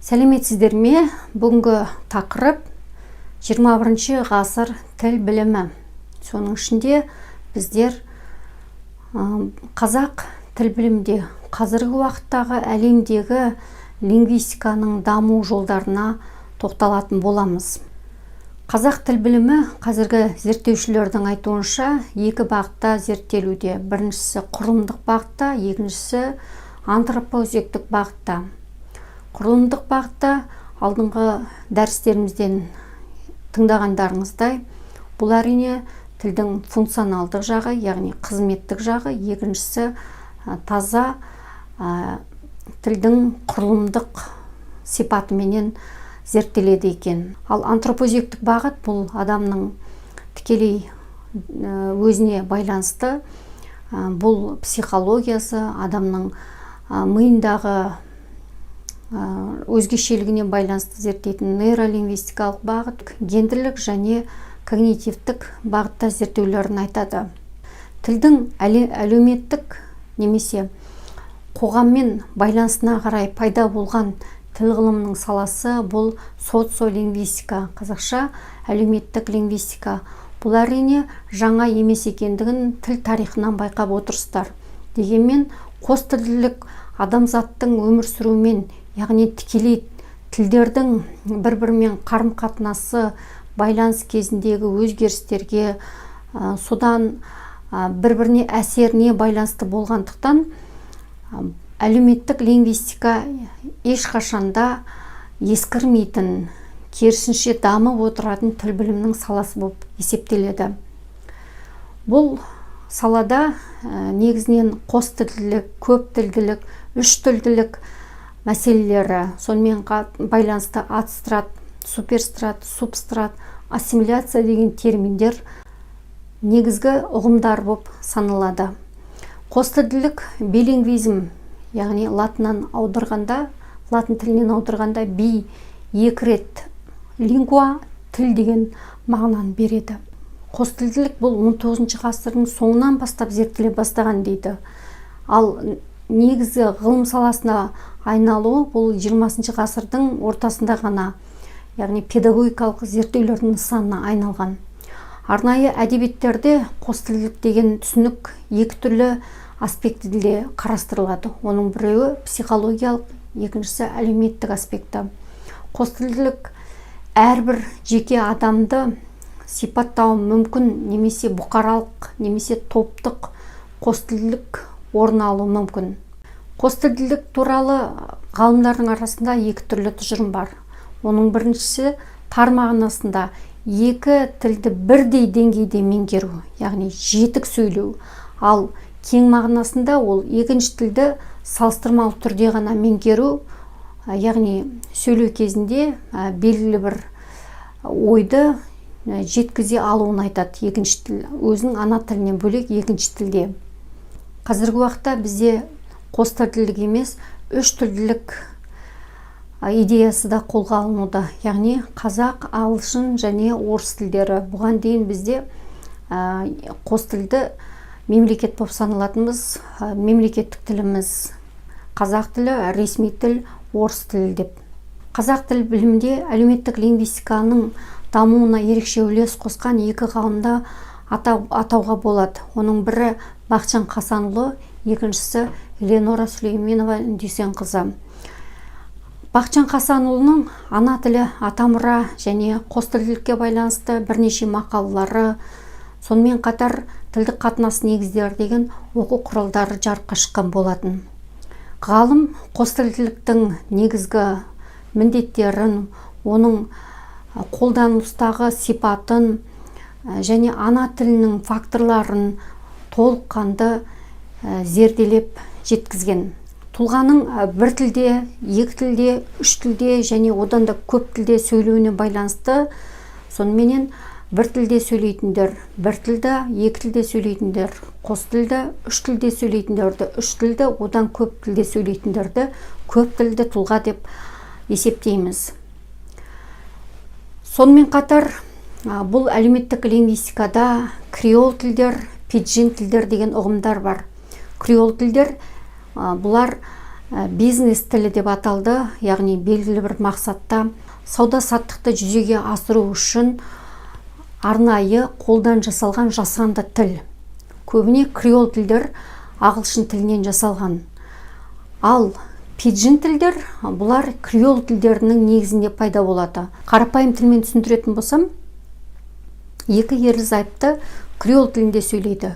Сәлеметсіздер ме? Бүгінгі тақырып 21 ғасыр тіл білімі. Соның ішінде біздер қазақ тіл білімде қазіргі уақыттағы әлемдегі лингвистиканың даму жолдарына тоқталатын боламыз. Қазақ тіл білімі қазіргі зерттеушілердің айтуынша екі бағытта зерттелуде. Біріншісі құрылымдық бағытта, екіншісі антропоөзектік бағытта. Құрылымдық бағытта алдыңғы дәрістерімізден тыңдағандарыңыздай, бұл әрине тілдің функционалдық жағы, яғни қызметтік жағы, екіншісі таза тілдің құрылымдық сипатыменен зерттеледі екен. Ал антропоөзектік бағыт бұл адамның тікелей өзіне байланысты, бұл психологиясы, адамның миындағы өзгешелігіне байланысты зерттейтін нейролингвистикалық бағыт, гендерлік және когнитивтік бағытта зерттеулерін айтады. Тілдің әлеуметтік немесе қоғаммен байланысына қарай пайда болған тіл ғылымының саласы бұл социолингвистика, қазақша әлеуметтік лингвистика. Бұл әрине жаңа емес екендігін тіл тарихынан байқап отырсыздар. Дегенмен қостілділік адамзаттың өмір сүруімен, яғни тікелей тілдердің бір-бірімен қарым-қатынасы, байланыс кезіндегі өзгерістерге, содан бір-біріне әсеріне байланысты болғандықтан әлеуметтік лингвистика ешқашанда ескірмейтін, керісінше дамып отыратын тіл білімінің саласы болып есептеледі. Бұл салада негізінен қостілділік, көптілділік, үштілділік мәселелері, сонымен байланысты адстрат, суперстрат, субстрат, ассимиляция деген терминдер негізгі ұғымдар болып саналады. Қостілділік билингвизм, яғни латын тілінен аударғанда би екі рет, лингва тіл деген мағынаны береді. Қостілділік бұл 19 ғасырдың соңынан бастап зерттеле бастаған дейді. Ал негізі ғылым саласына айналуы бұл 20 ғасырдың ортасында ғана, яғни педагогикалық зерттеулердің нысанына айналған. Арнайы әдебиеттерде қостілділік деген түсінік екі түрлі аспектіде қарастырылады. Оның біреуі психологиялық, екіншісі әлеуметтік аспекті. Қостілділік әрбір жеке адамды сипаттауы мүмкін, немесе бұқаралық, немесе топтық қостілділік орын алуы мүмкін. Қостілділік туралы ғалымдардың арасында екі түрлі тұжырым бар. Оның біріншісі тар мағынасында екі тілді бірдей деңгейде меңгеру, яғни жетік сөйлеу. Ал кең мағынасында ол екінші тілді салыстырмалы түрде ғана меңгеру, яғни сөйлеу кезінде белгілі бір ойды жеткізе алуын айтады. Екінші тіл өзінің ана тілінен бөлек екінші тілде. Қазіргі уақытта бізде қостілділік емес, үштілділік идеясы да қолға алынуда. Яғни қазақ, ағылшын және орыс тілдері. Бұған дейін бізде қостілді мемлекет болып саналатынбыз, мемлекеттік тіліміз қазақ тілі, ресми тіл, орыс тілі деп. Қазақ тіл білімінде әлеуметтік лингвистиканың дамуына ерекше үлес қосқан екі ғалымды атауға болады. Оның бірі Бақытжан Қасанұлы, екіншісі Ленора Сүлейменова Дүйсенқызы. Бақытжан Қасанұлының ана тілі, атамұра және қостілділікке байланысты бірнеше мақалалары, сонымен қатар тілдік қатынас негіздері деген оқу құралдары жарыққа шыққан болатын. Ғалым қостілділіктің негізгі міндеттерін, оның қолданылыстағы сипатын және ана тілінің факторларын толыққанды зерделеп жеткізген. Тұлғаның бір тілде, екі тілде, үш тілде және одан да көп тілде сөйлеуіне байланысты, соныменен бір тілде сөйлейтіндер, бір тілді, екі тілде сөйлейтіндер, қос тілді, үш тілде сөйлейтіндерді, үш тілді, одан көп тілде сөйлейтіндерді көп тілді тұлға деп есептейміз. Сонымен қатар бұл әлеуметтік лингвистикада креол тілдер, пиджин тілдер деген ұғымдар бар. Креол тілдер бұлар бизнес тілі деп аталды, яғни белгілі бір мақсатта сауда саттықты жүзеге асыру үшін арнайы қолдан жасалған жасанды тіл. Көбіне креол тілдер ағылшын тілінен жасалған. Ал пиджин тілдер, бұлар креол тілдерінің негізінде пайда болады. Қарапайым тілмен түсіндіретін болсам, екі ерлі-зайыпты креол тілінде сөйлейді.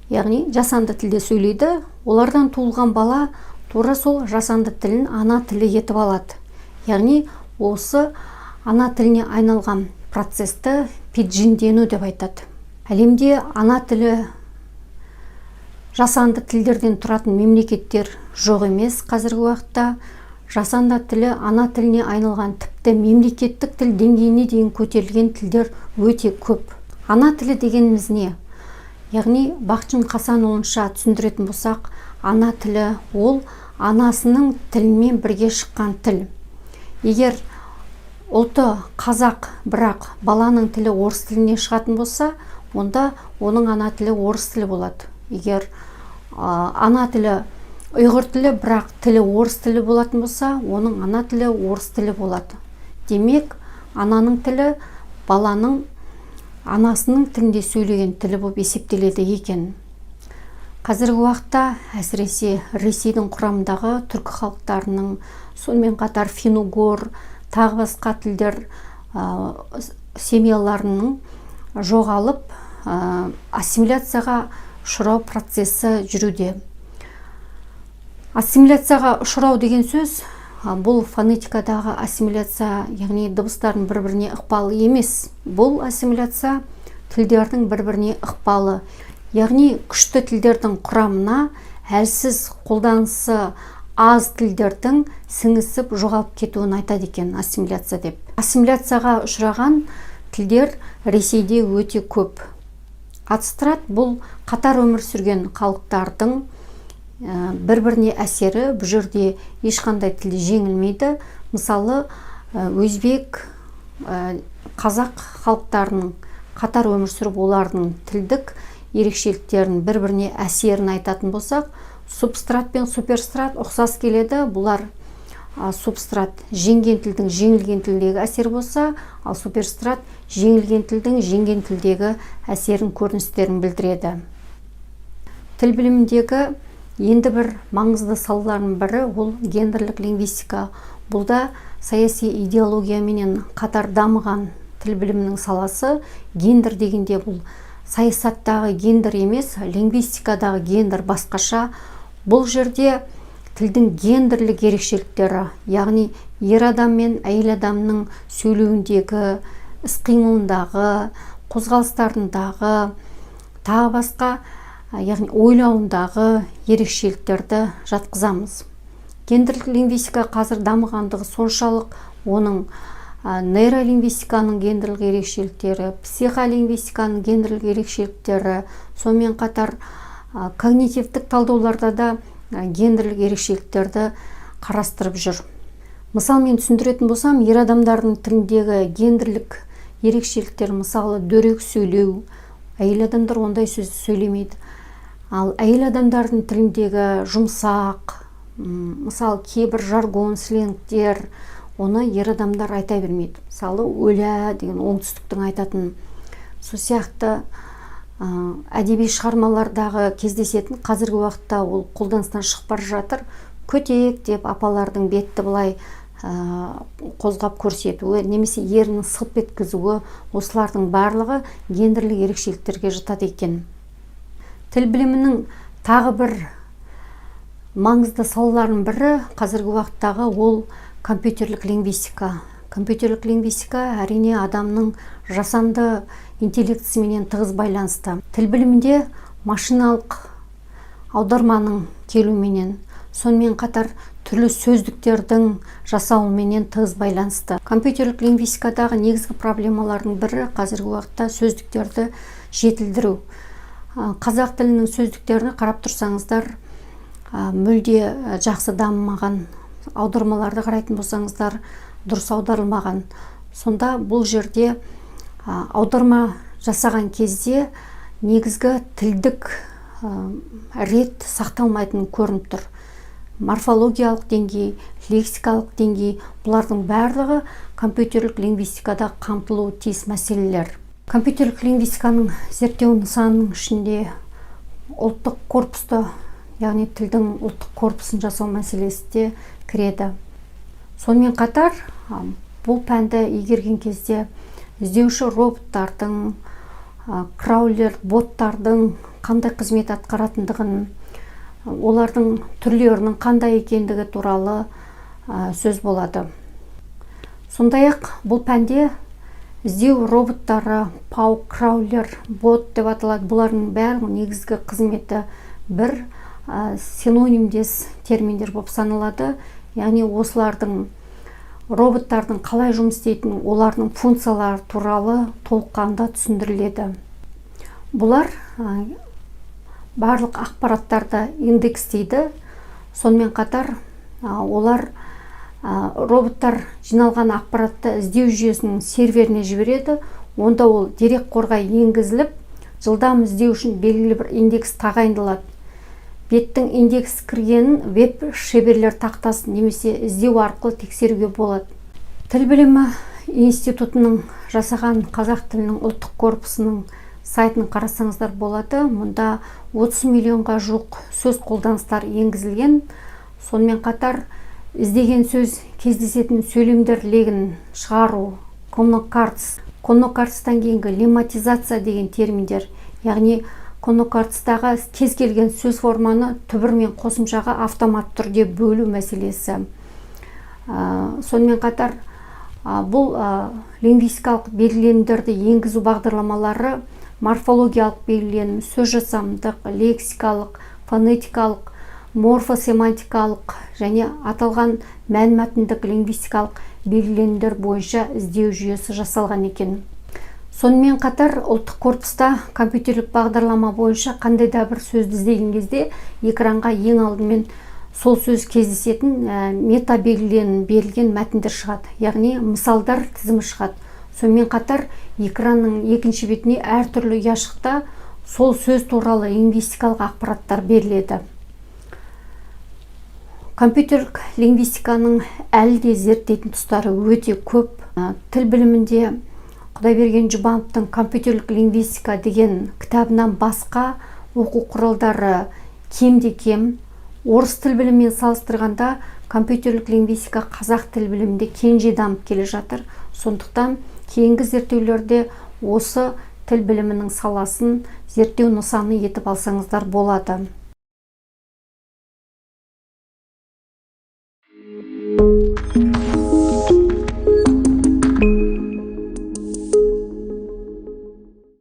Яғни жасанды тілде сөйлейді. Олардан туылған бала тура сол жасанды тілін ана тілі етіп алады. Яғни осы ана тіліне айналған процесті пиджиндену деп айтады. Әлемде ана тілі жасанды тілдерден тұратын мемлекеттер жоқ емес. Қазіргі уақытта жасанды тілі ана тіліне айналған, тіпті мемлекеттік тіл деңгейіне дейін көтерілген тілдер өте көп. Ана тілі дегеніміз не? Яғни Бақытжан Қасанұлынша түсіндіретін болсақ, ана тілі ол анасының тілімен бірге шыққан тіл. Егер ұлты қазақ, бірақ баланың тілі орыс тіліне шығатын болса, онда оның ана тілі орыс тілі болады. Егер ана тілі ұйғыр тілі, бірақ тілі орыс тілі болатын болса, оның ана тілі орыс тілі болады. Демек, ананың тілі баланың анасының тілінде сөйлеген тілі болып есептеледі екен. Қазіргі уақытта әсіресе Ресейдің құрамындағы түркі халықтарының, сонымен қатар фин-угор, тағы басқа тілдер семьяларының жоғалып, ассимиляцияға ұшырау процесі жүруде. Ассимиляцияға ұшырау деген сөз, бұл фонетикадағы ассимиляция, яғни дыбыстардың бір-біріне ықпалы емес. Бұл ассимиляция тілдердің бір-біріне ықпалы. Яғни күшті тілдердің құрамына әлсіз қолданысы аз тілдердің сіңісіп жоғалып кетуін айтады екен ассимиляция деп. Ассимиляцияға ұшыраған тілдер Ресейде өте көп. Адстрат бұл қатар өмір сүрген халықтардың бір-біріне әсері. Бұл жерде ешқандай тіл жеңілмейді. Мысалы, өзбек, қазақ халықтарының қатар өмір сүріп, олардың тілдік ерекшеліктерін бір-біріне әсерін айтатын болсақ, субстрат пен суперстрат ұқсас келеді. Бұлар субстрат жеңген тілдің жеңілген тілдегі әсер болса, ал суперстрат жеңілген тілдің жеңген тілдегі әсерін, көріністерін білдіреді. Тіл біліміндегі енді бір маңызды салалардың бірі ол гендерлік лингвистика. Бұлда саяси идеологияменен қатар дамыған тіл білімінің саласы. Гендер дегенде бұл саясаттағы гендер емес, лингвистикадағы гендер басқаша. Бұл жерде тілдің гендерлік ерекшеліктері, яғни ер адам мен әйел адамның сөйлеуіндегі, іс-қимылындағы, қозғалыстарындағы, тағы басқа, яғни ойлауындағы ерекшеліктерді жатқызамыз. Гендерлік лингвистика қазір дамығандығы соншалық, оның нейролингвистиканың гендерлік ерекшеліктері, психолингвистиканың гендерлік ерекшеліктері, сонымен қатар когнитивтік талдауларда да гендерлік ерекшеліктерді қарастырып жүр. Мысалмен түсіндіретін болсам, ер адамдардың тіліндегі гендерлік ерекшеліктер, мысалы, дөрекі сөйлеу. Әйел адамдар ондай сөз сөйлемейді. Ал әйел адамдардың тіліндегі жұмсақ, мысалы, кейбір жаргон, сленгтер, оны ер адамдар айта бермейді. Мысалы, өля деген оңтүстіктің айтатын. Сол сияқты әдеби шығармалардағы кездесетін, қазіргі уақытта ол қолданыстан шығып бара жатыр, көтек деп апалардың бетті былай қозғап көрсетуі, немесе ерінің сылп еткізуі, осылардың барлығы гендерлік ерекшеліктерге жатады екен. Тіл білімінің тағы бір маңызды салалардың бірі қазіргі уақыттағы ол компьютерлік лингвистика. Компьютерлік лингвистика әрине адамның жасанды интеллектісіменен тығыз байланысты. Тіл білімінде машиналық аударманың келуіменен, сонымен қатар түрлі сөздіктердің жасауыменен тығыз байланысты. Компьютерлік лингвистикадағы негізгі проблемалардың бірі қазіргі уақытта сөздіктерді жетілдіру. Қазақ тілінің сөздіктеріне қарап тұрсаңыздар, мүлде жақсы дамымаған, аудармаларды қарайтын болсаңыздар, дұрыс аударылмаған. Сонда бұл жерде аударма жасаған кезде негізгі тілдік рет сақталмайтын көрініп тұр. морфологиялық деңгей, лексикалық деңгей, бұлардың барлығы компьютерлік лингвистикада қамтылуы тиіс мәселелер. Компьютерлік лингвистиканың зерттеу нысанының ішінде ұлттық корпусты, яғни тілдің ұлттық корпусын жасау мәселесі де кіреді. Сонымен қатар бұл пәнді игерген кезде іздеуші роботтардың, краулер боттардың қандай қызмет атқаратындығын, олардың түрлерінің қандай екендігі туралы сөз болады. Сондай-ақ бұл пәнде іздеу роботтары, пау, краулер, бот деп аталады. Бұлардың бәрінің негізгі қызметі бір синонимдес терминдер болып саналады. Яғни осылардың роботтардың қалай жұмыс істейтін, олардың функциялары туралы толыққанды түсіндіріледі. Бұлар барлық ақпараттарды индекстейді. Сонымен қатар олар роботтар жиналған ақпаратты іздеу жүйесінің серверіне жібереді. Онда ол дерек қорға енгізіліп, жылдам іздеу үшін белгілі бір индекс тағайындалады. Беттің индекс кіргенін веб шеберлер тақтасын немесе іздеу арқылы тексеруге болады. Тіл білімі институтының жасаған қазақ тілінің ұлттық корпусының сайтын қарасаңыздар болады. Мұнда 30 миллионға жуық сөз қолданыстар енгізілген. Сонымен қатар іздеген сөз кездесетін сөйлемдер легін шығару, коннокартстан кейінгі лемматизация деген терминдер, яғни коннокартстағы кез келген сөз форманы түбір мен қосымшаға автомат түрде бөлу мәселесі. Сонымен қатар бұл лингвистикалық белгіленімдерді енгізу бағдарламалары морфологиялық белгіленім, сөз жасамдық, лексикалық, фонетикалық, морфосемантикалық және аталған мәнмәтіндік лингвистикалық белгіленімдер бойынша іздеу жүйесі жасалған екен. Сонымен қатар ұлттық корпуста компьютерлік бағдарлама бойынша қандай да бір сөзді іздеген кезде экранға ең алдымен сол сөз кездесетін мета белгіленім берілген мәтіндер шығады, яғни мысалдар тізімі шығады. Сонымен қатар экранның екінші бетіне әртүрлі ұяшықта сол сөз туралы лингвистикалық ақпараттар беріледі. Компьютерлік лингвистиканың әлі де зерттейтін тұстары өте көп. Тіл білімінде Құдайберген Жұбановтың компьютерлік лингвистика деген кітабынан басқа оқу құралдары кем-де-кем. Орыс тіл білімімен салыстырғанда компьютерлік лингвистика қазақ тіл білімінде кенже дамып келе жатыр. Сондықтан кейінгі зерттеулерде осы тіл білімінің саласын зерттеу нысаны етіп алсаңыздар болады.